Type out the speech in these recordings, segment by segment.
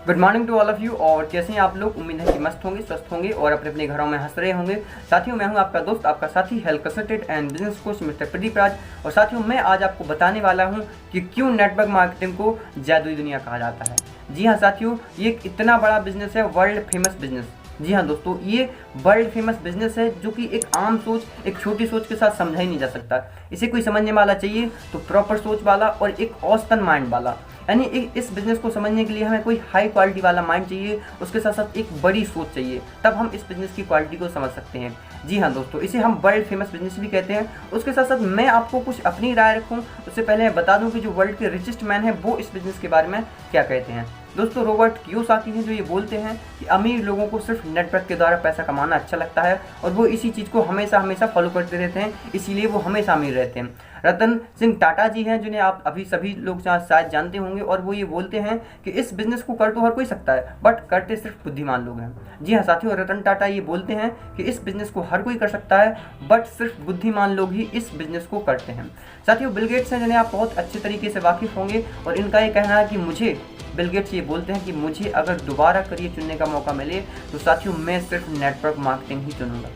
Good morning to all of you. और कैसे हैं आप लोग? उम्मीद है कि मस्त होंगे, स्वस्थ होंगे और अपने अपने घरों में हंस रहे होंगे। साथियों, मैं हूं आपका दोस्त, आपका साथी, health consultant and business coach mister Pradeep Raj. और साथियों, मैं आज आपको बताने वाला हूं कि क्यों नेटवर्क मार्केटिंग को जादुई दुनिया कहा जाता है। जी हाँ साथियों, ये एक इतना बड़ा बिजनेस है, वर्ल्ड फेमस बिजनेस। जी हाँ दोस्तों, ये वर्ल्ड फेमस बिजनेस है जो कि एक आम सोच, एक छोटी सोच के साथ समझा ही नहीं जा सकता। इसे कोई समझने वाला चाहिए तो प्रॉपर सोच वाला और एक औसतन माइंड वाला। यानी इस बिजनेस को समझने के लिए हमें कोई हाई क्वालिटी वाला माइंड चाहिए, उसके साथ साथ एक बड़ी सोच चाहिए, तब हम इस बिजनेस की क्वालिटी को समझ सकते हैं। जी हाँ दोस्तों, इसे हम वर्ल्ड फेमस बिजनेस भी कहते हैं। उसके साथ साथ मैं आपको कुछ अपनी राय रखूँ उससे पहले मैं बता दूं कि जो वर्ल्ड के रिचेस्ट मैन है वो इस बिजनेस के बारे में क्या कहते हैं। दोस्तों, रॉबर्ट कियोसाकी हैं जो ये बोलते हैं कि अमीर लोगों को सिर्फ नेटवर्क के द्वारा पैसा कमाना अच्छा लगता है और वो इसी चीज़ को हमेशा हमेशा फॉलो करते रहते हैं, इसीलिए वो हमेशा अमीर रहते हैं। रतन सिंह टाटा जी हैं जिन्हें आप अभी सभी लोग शायद जानते होंगे, और वो ये बोलते हैं कि इस बिजनेस को कर तो हर कोई सकता है, बट करते सिर्फ बुद्धिमान लोग हैं। जी हाँ साथियों, रतन टाटा ये बोलते हैं कि इस बिजनेस को हर कोई कर सकता है, बट सिर्फ बुद्धिमान लोग ही इस बिजनेस को करते हैं। साथियों, बिल गेट्स हैं जिन्हें आप बहुत अच्छे तरीके से वाकिफ होंगे, और इनका ये कहना है कि बिल गेट्स ये बोलते हैं कि मुझे अगर दोबारा करियर चुनने का मौका मिले तो साथियों मैं सिर्फ नेटवर्क मार्केटिंग ही चुनूंगा।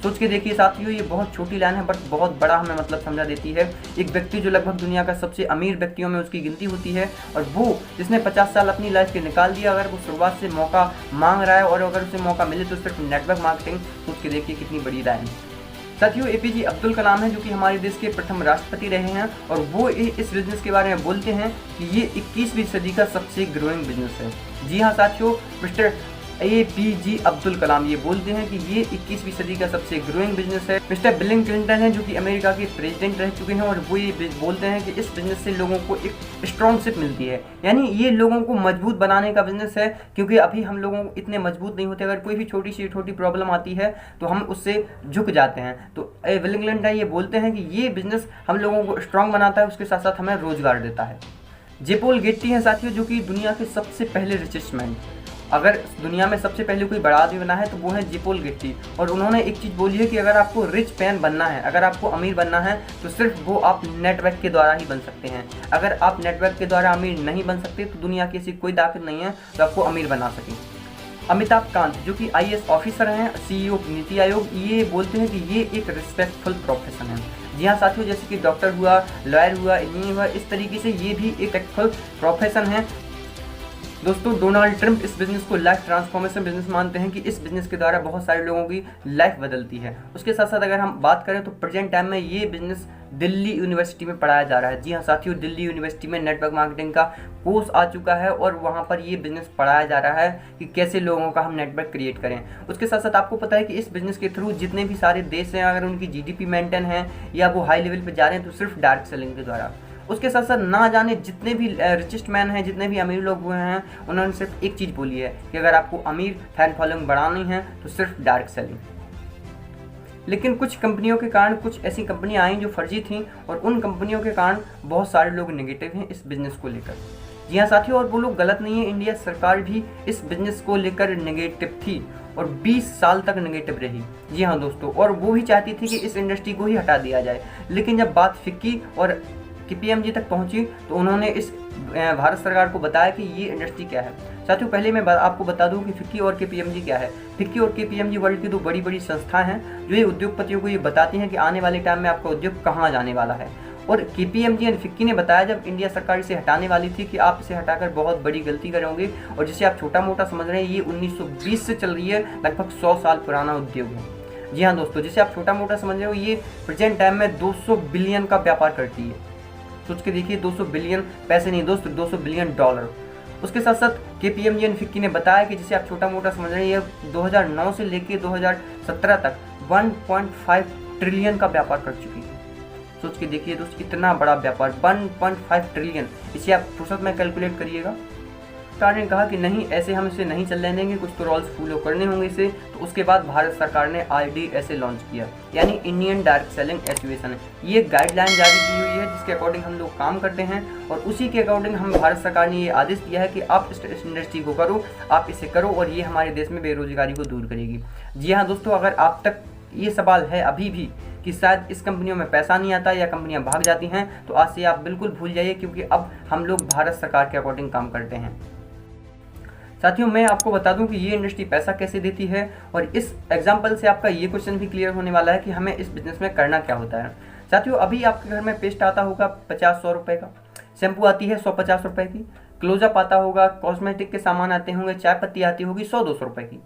सोच के देखिए साथियों, ये बहुत छोटी लाइन है बट बहुत बड़ा हमें मतलब समझा देती है। एक व्यक्ति जो लगभग दुनिया का सबसे अमीर व्यक्तियों में उसकी गिनती होती है, और वो जिसने 50 साल अपनी लाइफ के निकाल दिया, अगर वो शुरुआत से मौका मांग रहा है और अगर उसे मौका मिले तो सिर्फ नेटवर्क मार्केटिंग। सोच के देखिए कितनी बड़ी लाइन। साथियों, एपीजे अब्दुल कलाम हैं जो कि हमारे देश के प्रथम राष्ट्रपति रहे हैं, और वो इस बिजनेस के बारे में बोलते हैं कि ये 21वीं सदी का सबसे ग्रोइंग बिजनेस है। जी हाँ साथियों, मिस्टर एपीजे अब्दुल कलाम ये बोलते हैं कि ये 21वीं सदी का सबसे ग्रोइंग बिजनेस है। मिस्टर बिल क्लिंटन हैं जो कि अमेरिका के प्रेसिडेंट रह चुके हैं, और वो ये बोलते हैं कि इस बिजनेस से लोगों को एक स्ट्रॉन्गशिप मिलती है, यानी ये लोगों को मजबूत बनाने का बिजनेस है, क्योंकि अभी हम लोगों को इतने मजबूत नहीं होते। अगर कोई भी छोटी सी छोटी प्रॉब्लम आती है तो हम उससे झुक जाते हैं। तो बिल क्लिंटन ये बोलते हैं कि ये बिजनेस हम लोगों को स्ट्रॉन्ग बनाता है, उसके साथ साथ हमें रोजगार देता है। जे पॉल गेट्टी हैं साथियों जो कि दुनिया के सबसे पहले रिचेस्ट मैन। अगर दुनिया में सबसे पहले कोई बड़ा आदमी बना है तो वो है जे पॉल गेट्टी, और उन्होंने एक चीज़ बोली है कि अगर आपको रिच मैन बनना है, अगर आपको अमीर बनना है तो सिर्फ वो आप नेटवर्क के द्वारा ही बन सकते हैं। अगर आप नेटवर्क के द्वारा अमीर नहीं बन सकते तो दुनिया की ऐसी कोई ताकत नहीं है जो आपको अमीर बना सके। अमिताभ कांत जो कि IAS ऑफिसर हैं, CEO नीति आयोग, ये बोलते हैं कि ये एक रिस्पेक्टफुल प्रोफेशन है। जी हाँ साथियों, जैसे कि डॉक्टर हुआ, लॉयर हुआ, इंजीनियर हुआ, इस तरीके से ये भी एक रिस्पेक्टफुल प्रोफेशन है। दोस्तों, डोनाल्ड ट्रंप इस बिजनेस को लाइफ ट्रांसफॉर्मेशन बिजनेस मानते हैं कि इस बिजनेस के द्वारा बहुत सारे लोगों की लाइफ बदलती है। उसके साथ साथ अगर हम बात करें तो प्रेजेंट टाइम में ये बिजनेस दिल्ली यूनिवर्सिटी में पढ़ाया जा रहा है। जी हाँ साथियों, दिल्ली यूनिवर्सिटी में नेटवर्क मार्केटिंग का कोर्स आ चुका है, और वहाँ पर ये बिजनेस पढ़ाया जा रहा है कि कैसे लोगों का हम नेटवर्क क्रिएट करें। उसके साथ साथ आपको पता है कि इस बिजनेस के थ्रू जितने भी सारे देश हैं, अगर उनकी GDP मेंटेन है या वो हाई लेवल पर जा रहे हैं तो सिर्फ डायरेक्ट सेलिंग के द्वारा। उसके साथ साथ ना जाने जितने भी रिचेस्ट मैन हैं, जितने भी अमीर लोग हुए हैं, उन्होंने सिर्फ एक चीज़ बोली है कि अगर आपको अमीर फैन फॉलोइंग बढ़ानी है तो सिर्फ डायरेक्ट सेलिंग। लेकिन कुछ कंपनियों के कारण कुछ ऐसी कंपनियां आई जो फर्जी थीं, और उन कंपनियों के कारण बहुत सारे लोग नेगेटिव हैं इस बिज़नेस को लेकर। जी हाँ साथियों, और वो लोग गलत नहीं है। इंडिया सरकार भी इस बिज़नेस को लेकर नेगेटिव थी और 20 साल तक नेगेटिव रही। जी हाँ दोस्तों, और वो भी चाहती थी कि इस इंडस्ट्री को ही हटा दिया जाए। लेकिन जब बात फिक्की और KPMG तक पहुंची तो उन्होंने इस भारत सरकार को बताया कि ये इंडस्ट्री क्या है। साथियों, पहले मैं आपको बता दूं कि फिक्की और KPMG क्या है। फिक्की और KPMG वर्ल्ड की दो बड़ी बड़ी संस्थाएं हैं जो ये उद्योगपतियों को ये बताती हैं कि आने वाले टाइम में आपका उद्योग कहाँ जाने वाला है। और KPMG यानी फिक्की ने बताया जब इंडिया सरकार इसे हटाने वाली थी कि आप इसे हटाकर बहुत बड़ी गलती करोगे, और जिसे आप छोटा मोटा समझ रहे हैं ये 1920 से चल रही है, लगभग 100 साल पुराना उद्योग है। जी हाँ दोस्तों, जिसे आप छोटा मोटा समझ रहे हो ये प्रेजेंट टाइम में 200 बिलियन का व्यापार करती है। सोच के देखिए, 200 बिलियन पैसे नहीं दोस्तों, 200 बिलियन डॉलर। उसके साथ साथ KPMG एंड फिक्की ने बताया कि जिसे आप छोटा मोटा समझ रहे हैं ये 2009 से लेकर 2017 तक 1.5 ट्रिलियन का व्यापार कर चुकी है। सोच के देखिए दोस्तों, इतना बड़ा व्यापार 1.5 ट्रिलियन, इसे आप फुर्सत में कैलकुलेट करिएगा। सरकार ने कहा कि नहीं, ऐसे हम इसे नहीं चलने देंगे, कुछ तो रूल्स फॉलो करने होंगे इसे। तो उसके बाद भारत सरकार ने IDSA लॉन्च किया, यानी इंडियन डायरेक्ट सेलिंग एसोसिएशन। ये गाइडलाइन जारी की हुई है जिसके अकॉर्डिंग हम लोग काम करते हैं, और उसी के अकॉर्डिंग हम भारत सरकार ने ये आदेश दिया है कि आप इस इंडस्ट्री को करो, आप इसे करो, और ये हमारे देश में बेरोजगारी को दूर करेगी। जी हाँ दोस्तों, अगर आप तक ये सवाल है अभी भी कि शायद इस कंपनियों में पैसा नहीं आता या कंपनियां भाग जाती हैं, तो आज से आप बिल्कुल भूल जाइए, क्योंकि अब हम लोग भारत सरकार के अकॉर्डिंग काम करते हैं। साथियों मैं आपको बता दूं कि ये इंडस्ट्री पैसा कैसे देती है, और इस एग्जाम्पल से आपका ये क्वेश्चन भी क्लियर होने वाला है कि हमें इस बिजनेस में करना क्या होता है। साथियों अभी आपके घर में पेस्ट आता होगा 50-100 रुपये का, शैम्पू आती है 150 रुपये की, क्लोजअप आता होगा, कॉस्मेटिक के सामान आते होंगे, चाय पत्ती आती होगी 100-200 रुपये की।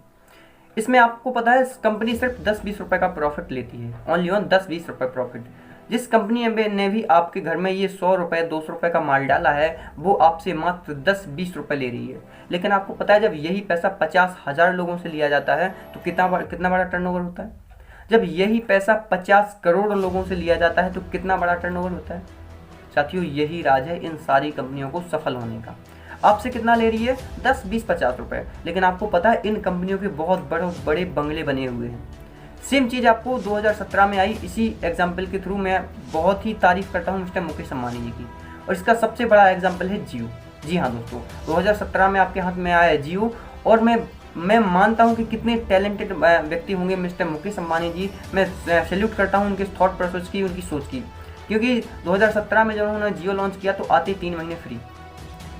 इसमें आपको पता है कंपनी सिर्फ 10-20 रुपये का प्रॉफिट लेती है, ओनली ऑन 10-20 रुपये प्रॉफिट। जिस कंपनी ने भी आपके घर में ये 100 रुपये 200 रुपये का माल डाला है वो आपसे मात्र 10-20 रुपये ले रही है। लेकिन आपको पता है जब यही पैसा 50,000 लोगों से लिया जाता है तो कितना बड़ा टर्नओवर होता है। जब यही पैसा 50 करोड़ लोगों से लिया जाता है तो कितना बड़ा टर्नओवर होता है। साथियों यही राज है इन सारी कंपनियों को सफल होने का। आपसे कितना ले रही है 10-20-50 रुपये, लेकिन आपको पता है इन कंपनियों के बहुत बड़े बंगले बने हुए हैं। सेम चीज़ आपको 2017 में आई। इसी एग्जाम्पल के थ्रू मैं बहुत ही तारीफ करता हूँ मिस्टर मुकेश अंबानी जी की, और इसका सबसे बड़ा एग्जाम्पल है जियो। जी हाँ दोस्तों, 2017 में आपके हाथ में आया है जियो, और मैं मानता हूँ कि कितने टैलेंटेड व्यक्ति होंगे मिस्टर मुकेश अंबानी जी। मैं सैल्यूट करता हूँ उनके थॉट प्रोसेस की, उनकी सोच की, क्योंकि 2017 में जब उन्होंने जियो लॉन्च किया तो आते 3 महीने फ्री।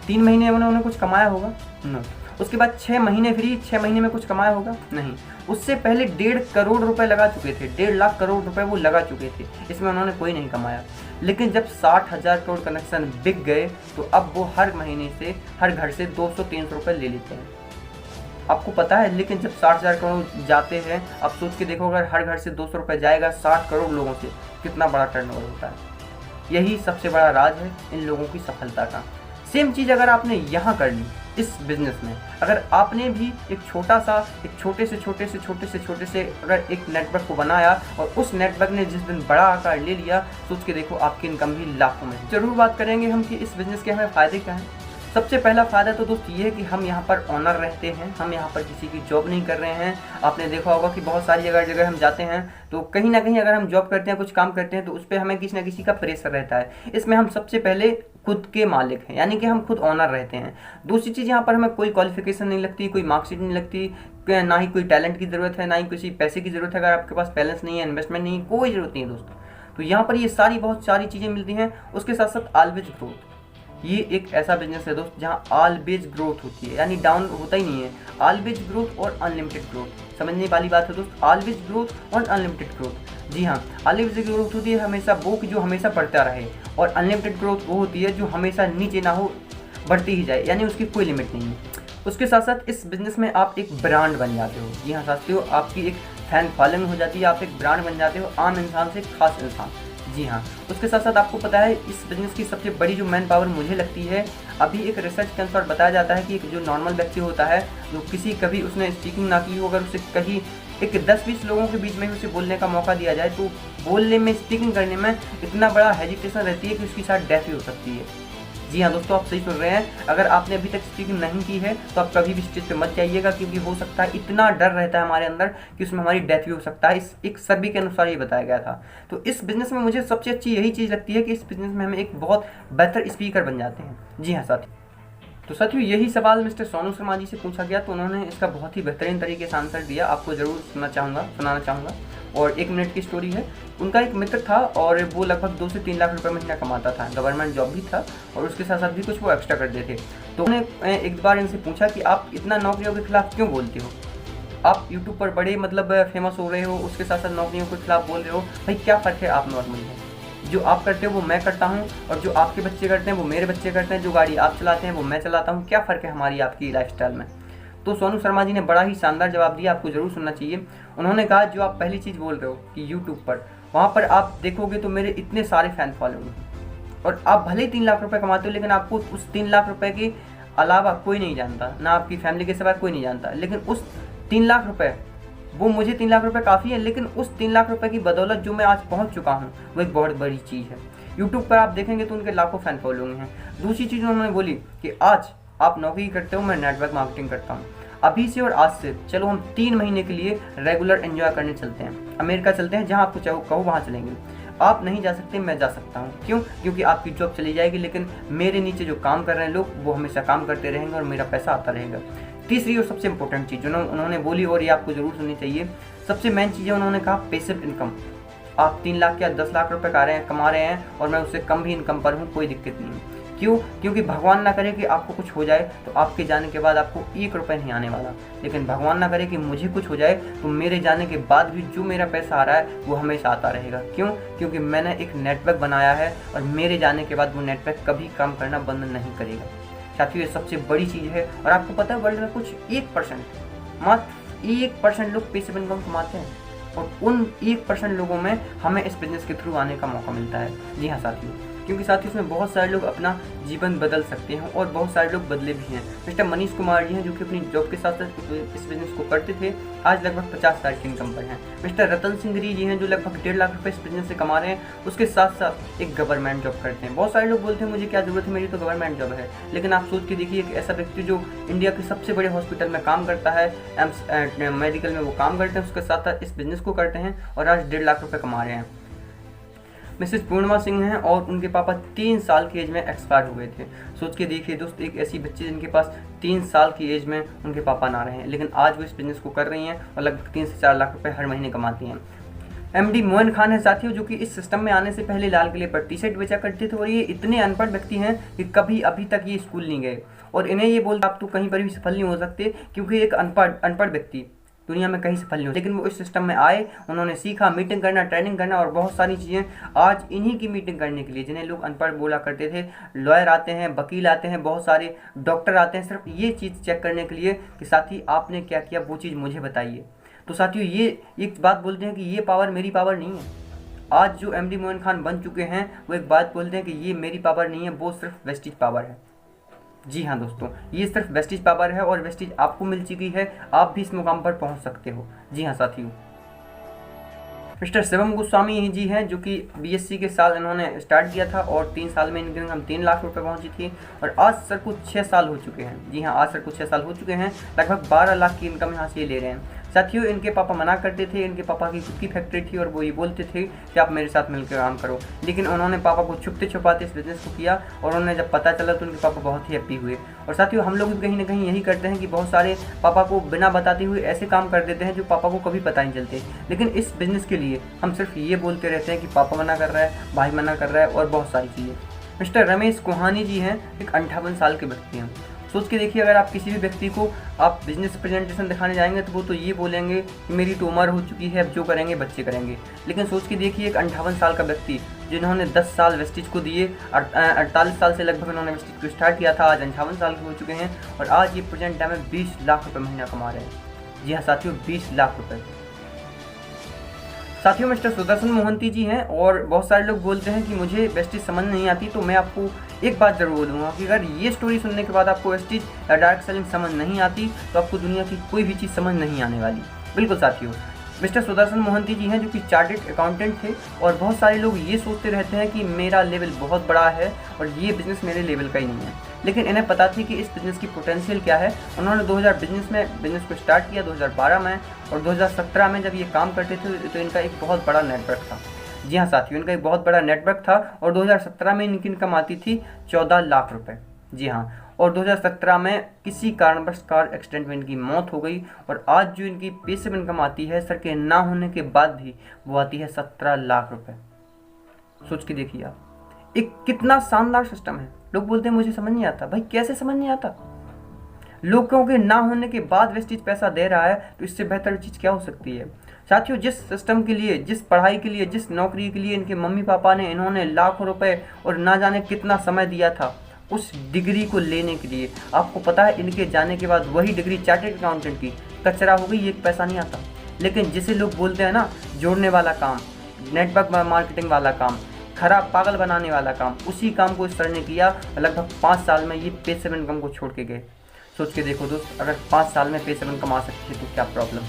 3 महीने में उन्होंने कुछ कमाया होगा? नो। उसके बाद 6 महीने फ्री, 6 महीने में कुछ कमाया होगा? नहीं। उससे पहले 1.5 करोड़ रुपए लगा चुके थे, 1.5 लाख करोड़ रुपए वो लगा चुके थे, इसमें उन्होंने कोई नहीं कमाया। लेकिन जब 60,000 करोड़ कनेक्शन बिक गए तो अब वो हर महीने से हर घर से 200-300 रुपये ले लेते हैं। आपको पता है, लेकिन जब 60,000 करोड़ जाते हैं, आप सोच के देखो अगर हर घर से 200 रुपये जाएगा 60 करोड़ लोगों से, कितना बड़ा टर्नओवर होता है। यही सबसे बड़ा राज है इन लोगों की सफलता का। सेम चीज़ अगर आपने यहाँ कर ली इस बिजनेस में, अगर आपने भी एक छोटे से अगर एक नेटवर्क को बनाया और उस नेटवर्क ने जिस दिन बड़ा आकार ले लिया, सोच के देखो आपकी इनकम भी लाखों में। जरूर बात करेंगे हम कि इस बिजनेस के हमें फ़ायदे क्या हैं। सबसे पहला फ़ायदा तो दोस्त ये है कि हम यहाँ पर ऑनर रहते हैं, हम यहाँ पर किसी की जॉब नहीं कर रहे हैं। आपने देखा होगा कि बहुत सारी जगह हम जाते हैं तो कहीं ना कहीं अगर हम जॉब करते हैं, कुछ काम करते हैं, तो उस पर हमें किसी ना किसी का प्रेशर रहता है। इसमें हम सबसे पहले खुद के मालिक हैं, यानी कि हम खुद ऑनर रहते हैं। दूसरी चीज़, यहाँ पर हमें कोई क्वालिफिकेशन नहीं लगती, कोई मार्कशीट नहीं लगती, ना ही कोई टैलेंट की ज़रूरत है, ना ही किसी पैसे की ज़रूरत है। अगर आपके पास बैलेंस नहीं है, इन्वेस्टमेंट नहीं है, कोई ज़रूरत नहीं है दोस्तों। तो यहाँ पर ये बहुत सारी चीज़ें मिलती हैं। उसके साथ साथ ऑलवेज ग्रोथ। ये एक ऐसा बिजनेस है दोस्त जहाँ ऑलवेज ग्रोथ होती है, यानी डाउन होता ही नहीं है। ऑलवेज ग्रोथ और अनलिमिटेड ग्रोथ, समझने वाली बात है दोस्त। ऑलवेज ग्रोथ और अनलिमिटेड ग्रोथ। जी हाँ, ऑलवेज ग्रोथ होती है हमेशा वो कि जो हमेशा बढ़ता रहे, और अनलिमिटेड ग्रोथ वो होती है जो हमेशा नीचे ना हो, बढ़ती ही जाए, यानी उसकी कोई लिमिट नहीं है। उसके साथ साथ इस बिजनेस में आप एक ब्रांड बन जाते हो। जी हाँ साथियों, आपकी एक फैन फॉलोइंग हो जाती है, आप एक ब्रांड बन जाते हो, आम इंसान से खास इंसान। जी हाँ, उसके साथ साथ आपको पता है इस बिजनेस की सबसे बड़ी जो मैन पावर मुझे लगती है, अभी एक रिसर्च के अनुसार बताया जाता है कि एक जो नॉर्मल व्यक्ति होता है, जो कभी उसने स्पीकिंग ना की हो, अगर उसे कहीं एक 10-20 लोगों के बीच में उसे बोलने का मौका दिया जाए तो बोलने में, स्पीकिंग करने में इतना बड़ा हेजिटेशन रहती है कि उसकी शायद डेथ भी हो सकती है। जी हाँ दोस्तों, आप सही सुन रहे हैं। अगर आपने अभी तक स्पीकिंग नहीं की है तो आप कभी भी स्टेज पे मत जाइएगा, क्योंकि हो सकता है इतना डर रहता है हमारे अंदर कि उसमें हमारी डेथ भी हो सकता है। इस एक सर्वे के अनुसार ये बताया गया था। तो इस बिजनेस में मुझे सबसे अच्छी यही चीज़ लगती है कि इस बिजनेस में हमें एक बहुत बेहतर स्पीकर बन जाते हैं। जी हाँ साथियों, तो साथियों यही सवाल मिस्टर सोनू शर्मा जी से पूछा गया तो उन्होंने इसका बहुत ही बेहतरीन तरीके से आंसर दिया। आपको ज़रूर सुनाना चाहूँगा। और 1 मिनट की स्टोरी है। उनका एक मित्र था और वो लगभग 2 से 3 लाख रुपए महीना कमाता था, गवर्नमेंट जॉब भी था, और उसके साथ साथ भी कुछ वो एक्स्ट्रा करते थे। तो उन्होंने एक बार इनसे पूछा कि आप इतना नौकरियों के खिलाफ क्यों बोलते हो? आप यूट्यूब पर बड़े फेमस हो रहे हो, उसके साथ साथ नौकरियों के खिलाफ बोल रहे हो, भाई क्या फ़र्क है? आप नॉर्मल हो, जो आप करते हो वो मैं करता हूँ, और जो आपके बच्चे करते हैं वो मेरे बच्चे करते हैं, जो गाड़ी आप चलाते हैं वो मैं चलाता हूँ, क्या फ़र्क है हमारी आपकी लाइफस्टाइल में? तो सोनू शर्मा जी ने बड़ा ही शानदार जवाब दिया, आपको ज़रूर सुनना चाहिए। उन्होंने कहा जो आप पहली चीज़ बोल रहे हो कि यूट्यूब पर, वहाँ पर आप देखोगे तो मेरे इतने सारे फैन फॉलोइंग हैं, और आप भले ही 3 लाख रुपए कमाते हो, लेकिन आपको उस 3 लाख रुपए के अलावा कोई नहीं जानता, ना आपकी फैमिली के सिवा कोई नहीं जानता। लेकिन उस 3 लाख रुपए, वो मुझे 3 लाख रुपए काफ़ी है, लेकिन उस 3 लाख रुपए की बदौलत जो मैं आज पहुँच चुका हूँ वो एक बहुत बड़ी चीज़ है। यूट्यूब पर आप देखेंगे तो उनके लाखों फैन फॉलोइंग हैं। दूसरी चीज़ उन्होंने बोली कि आज आप नौकरी करते हो, मैं नेटवर्क मार्केटिंग करता हूँ। अभी से और आज से चलो हम 3 महीने के लिए रेगुलर एंजॉय करने चलते हैं, अमेरिका चलते हैं, जहाँ आपको कहो वहाँ चलेंगे। आप नहीं जा सकते, मैं जा सकता हूँ। क्यों? क्योंकि आपकी जॉब चली जाएगी, लेकिन मेरे नीचे जो काम कर रहे हैं लोग वो हमेशा काम करते रहेंगे और मेरा पैसा आता रहेगा। तीसरी और सबसे इंपॉर्टेंट चीज़ उन्होंने बोली, और ये आपको ज़रूर सुननी चाहिए, सबसे मेन चीज़ है, उन्होंने कहा पैसिव इनकम। आप 3 लाख या 10 लाख रुपए कमा रहे हैं और मैं उससे कम भी इनकम पर हूँ, कोई दिक्कत नहीं है। क्यों? क्योंकि भगवान ना करे कि आपको कुछ हो जाए तो आपके जाने के बाद आपको 1 रुपये नहीं आने वाला, लेकिन भगवान ना करे कि मुझे कुछ हो जाए तो मेरे जाने के बाद भी जो मेरा पैसा आ रहा है वो हमेशा आता रहेगा। क्यों? क्योंकि मैंने एक नेटवर्क बनाया है और मेरे जाने के बाद वो नेटवर्क कभी काम करना बंद नहीं करेगा। साथियों, ये सबसे बड़ी चीज़ है। और आपको पता है वर्ल्ड में कुछ 1%, मात्र 1% लोग पैसिव इनकम कमाते हैं, और उन 1% लोगों में हमें इस बिजनेस के थ्रू आने का मौका मिलता है। जी हाँ साथियों, क्योंकि साथियों इसमें बहुत सारे लोग अपना जीवन बदल सकते हैं और बहुत सारे लोग बदले भी हैं। मिस्टर मनीष कुमार जी हैं जो कि अपनी जॉब के साथ साथ इस बिजनेस को करते थे, आज लगभग 50 साल की इनकम पर हैं। मिस्टर रतन सिंह गिरी जी हैं जो लगभग 1.5 लाख रुपए इस बिजनेस से कमा रहे हैं, उसके साथ साथ एक गवर्नमेंट जॉब करते हैं। बहुत सारे लोग बोलते हैं मुझे क्या जरूरत है, मेरी तो गवर्नमेंट जॉब है, लेकिन आप सोच के देखिए एक ऐसा व्यक्ति जो इंडिया के सबसे बड़े हॉस्पिटल में काम करता है, एम्स मेडिकल में वो काम करते हैं, उसके साथ साथ इस बिजनेस को करते हैं और आज 1.5 लाख रुपए कमा रहे हैं। मिसेस पूर्णिमा सिंह हैं और उनके पापा 3 साल की एज में एक्सपायर हो गए थे। सोच के देखिए दोस्त, एक ऐसी बच्ची जिनके पास 3 साल की एज में उनके पापा ना रहे हैं, लेकिन आज वो इस बिजनेस को कर रही हैं और लगभग 3 से 4 लाख रुपए हर महीने कमाती हैं। एमडी मोइन खान है साथियों, जो कि इस सिस्टम में आने से पहले लाल किले पर टी शर्ट बेचा करते थे और ये इतने अनपढ़ व्यक्ति हैं कि कभी अभी तक ये स्कूल नहीं गए, और इन्हें ये बोलते आप तो कहीं पर भी सफल नहीं हो सकते, क्योंकि एक अनपढ़ व्यक्ति दुनिया में कहीं सफल नहीं हो। लेकिन वो इस सिस्टम में आए, उन्होंने सीखा मीटिंग करना, ट्रेनिंग करना और बहुत सारी चीज़ें। आज इन्हीं की मीटिंग करने के लिए, जिन्हें लोग अनपढ़ बोला करते थे, लॉयर आते हैं, वकील आते हैं, बहुत सारे डॉक्टर आते हैं, सिर्फ ये चीज़ चेक करने के लिए कि साथी आपने क्या किया, वो चीज़ मुझे बताइए। तो साथियों, ये एक बात बोलते हैं कि ये पावर मेरी पावर नहीं है। आज जो एमडी मोइन खान बन चुके हैं वो एक बात बोलते हैं कि ये मेरी पावर नहीं है, वो सिर्फ वेस्टिज पावर है। जी हाँ दोस्तों, ये सिर्फ वेस्टिज पावर है और वेस्टिज आपको मिल चुकी है, आप भी इस मुकाम पर पहुंच सकते हो। जी हाँ साथियों, मिस्टर शिवम गोस्वामी जी हैं जो कि बीएससी के साल इन्होंने स्टार्ट किया था और 3 साल में इनकी इनकम 3 लाख रुपए पहुंची थी, और आज सर कुछ 6 साल हो चुके हैं। जी हाँ, आज सर कुछ 6 साल हो चुके हैं, लगभग 12 लाख की इनकम यहाँ से ये ले रहे हैं। साथियों, इनके पापा मना करते थे, इनके पापा की खुद की फैक्ट्री थी और वो ये बोलते थे कि आप मेरे साथ मिलकर काम करो, लेकिन उन्होंने पापा को छुपते छुपाते इस बिज़नेस को किया और उन्हें जब पता चला तो उनके पापा बहुत ही हैप्पी हुए। और साथियों, हम लोग भी कहीं ना कहीं यही करते हैं कि बहुत सारे पापा को बिना बताते हुए ऐसे काम कर देते हैं जो पापा को कभी पता नहीं चलते, लेकिन इस बिज़नेस के लिए हम सिर्फ ये बोलते रहते हैं कि पापा मना कर रहा है, भाई मना कर रहा है और बहुत सारी चीज़ें। मिस्टर रमेश कोहानी जी हैं, एक 58 साल के व्यक्ति हैं। सोच के देखिए, अगर आप किसी भी व्यक्ति को आप बिजनेस प्रेजेंटेशन दिखाने जाएंगे तो वो तो ये बोलेंगे कि मेरी तो उम्र हो चुकी है, अब जो करेंगे बच्चे करेंगे। लेकिन सोच के देखिए, एक 58 साल का व्यक्ति जिन्होंने 10 साल वेस्टिज को दिए, 48 साल से लगभग इन्होंने वेस्टिज को स्टार्ट किया था, आज 58 साल के हो चुके हैं और आज ये प्रेजेंट टाइम में 20 लाख रुपये महीना कमा रहे हैं। जी हाँ साथियों, 20 लाख रुपये। साथियों, मिस्टर सुदर्शन मोहंती जी हैं और बहुत सारे लोग बोलते हैं कि मुझे वेस्टिज समझ नहीं आती, तो मैं आपको एक बात जरूर बोलूँगा कि अगर ये स्टोरी सुनने के बाद आपको वेस्टिज या डायरेक्ट सेलिंग समझ नहीं आती तो आपको दुनिया की कोई भी चीज़ समझ नहीं आने वाली। बिल्कुल साथियों, मिस्टर सुदर्शन मोहंती जी हैं जो कि चार्टेड अकाउंटेंट थे, और बहुत सारे लोग ये सोचते रहते हैं कि मेरा लेवल बहुत बड़ा है और ये बिज़नेस मेरे लेवल का ही नहीं है, लेकिन इन्हें पता थी कि इस बिज़नेस की पोटेंशियल क्या है। उन्होंने 2000 बिज़नेस को स्टार्ट किया 2012 में, और 2017 में जब ये काम करते थे तो इनका एक बहुत बड़ा नेटवर्क था। जी हाँ साथियों, इनका एक बहुत बड़ा नेटवर्क था और 2017 में इनकी इनकम आती थी 14 लाख रुपए। जी हाँ, और 2017 में किसी कारणवश कार एक्सीडेंट में इनकी मौत हो गई, और आज जो इनकी पैसिव इनकम आती है सर के ना होने के बाद भी, वो आती है 17 लाख रुपए। सोच के देखिए आप, एक कितना शानदार सिस्टम है। लोग बोलते हैं मुझे समझ नहीं आता, भाई कैसे समझ नहीं आता? लोगों के ना होने के बाद वेस्टिज पैसा दे रहा है, तो इससे बेहतर चीज़ क्या हो सकती है? साथियों, जिस सिस्टम के लिए, जिस पढ़ाई के लिए, जिस नौकरी के लिए इनके मम्मी पापा ने इन्होंने लाखों रुपए और ना जाने कितना समय दिया था, उस डिग्री को लेने के लिए, आपको पता है इनके जाने के बाद वही डिग्री चार्टेड अकाउंटेंट की कचरा हो गई, एक पैसा नहीं आता। लेकिन जिसे लोग बोलते हैं ना, जोड़ने वाला काम, नेटवर्क मार्केटिंग वाला काम, खराब पागल बनाने वाला काम, उसी काम को इस सर ने किया। लगभग 5 साल में ये पैसिव इनकम को छोड़ के गए। सोच के देखो दोस्त, अगर 5 साल में पैसिव इनकम आ सकती है तो क्या प्रॉब्लम।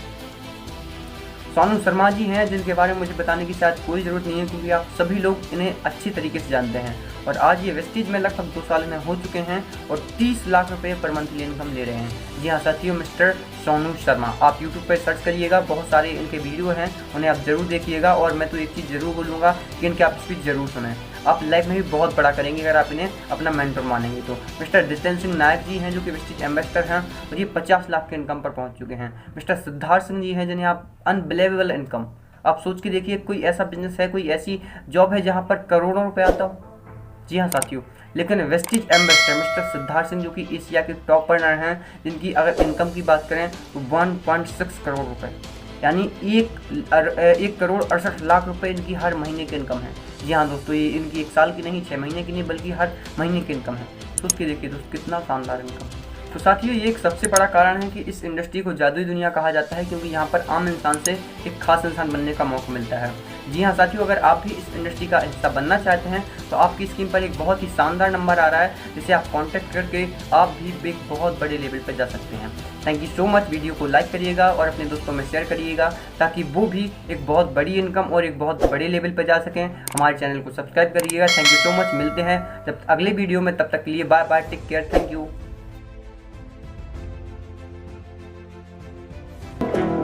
सोनू शर्मा जी हैं, जिनके बारे में मुझे बताने की शायद कोई ज़रूरत नहीं है, क्योंकि आप सभी लोग इन्हें अच्छी तरीके से जानते हैं, और आज ये वेस्टिज में लगभग 2 साल में हो चुके हैं और 30 लाख रुपए पर मंथली इनकम ले रहे हैं। जी हाँ साथियों, मिस्टर सोनू शर्मा, आप यूट्यूब पर सर्च करिएगा, बहुत सारे इनके वीडियो हैं, उन्हें आप ज़रूर देखिएगा। और मैं तो एक चीज़ ज़रूर बोलूँगा कि इनके आप स्पीच ज़रूर सुनें, आप लाइफ में भी बहुत बड़ा करेंगे अगर आप इन्हें अपना मेंटर मानेंगे तो। मिस्टर जितेंद्र सिंह नायक जी हैं जो कि वेस्टिज एम्बेसडर हैं और ये 50 लाख के इनकम पर पहुंच चुके हैं। मिस्टर सिद्धार्थ सिंह जी हैं, जिन्हें आप अनबिलीवेबल इनकम, आप सोच के देखिए, कोई ऐसा बिजनेस है, कोई ऐसी जॉब है जहाँ पर करोड़ों रुपये आता हो? जी हाँ साथियों, लेकिन Vestige ambassador mister Siddharth Singh जो कि एशिया के टॉप अर्नर हैं, जिनकी अगर इनकम की बात करें तो 1.6 करोड़ रुपए, यानी 1,68,00,000 रुपए इनकी हर महीने की इनकम है। जी हाँ दोस्तों, ये इनकी 1 साल की नहीं, 6 महीने की नहीं, बल्कि हर महीने की इनकम है। तो उसकी देखिए दोस्तों कितना शानदार इनकम। तो साथियों, ये एक सबसे बड़ा कारण है कि इस इंडस्ट्री को जादुई दुनिया कहा जाता है, क्योंकि यहाँ पर आम इंसान से एक खास इंसान बनने का मौका मिलता है। जी हाँ साथियों, अगर आप भी इस इंडस्ट्री का हिस्सा बनना चाहते हैं तो आपकी स्क्रीन पर एक बहुत ही शानदार नंबर आ रहा है, जिसे आप कांटेक्ट करके आप भी एक बहुत बड़े लेवल पर जा सकते हैं। Thank you so much. Video को लाइक करिएगा और अपने दोस्तों में शेयर करिएगा, ताकि वो भी एक बहुत बड़ी इनकम और एक बहुत बड़े लेवल पर जा सकें। हमारे चैनल को सब्सक्राइब करिएगा। Thank you so much. मिलते हैं जब अगले वीडियो में, तब तक के लिए bye bye, take care, thank you.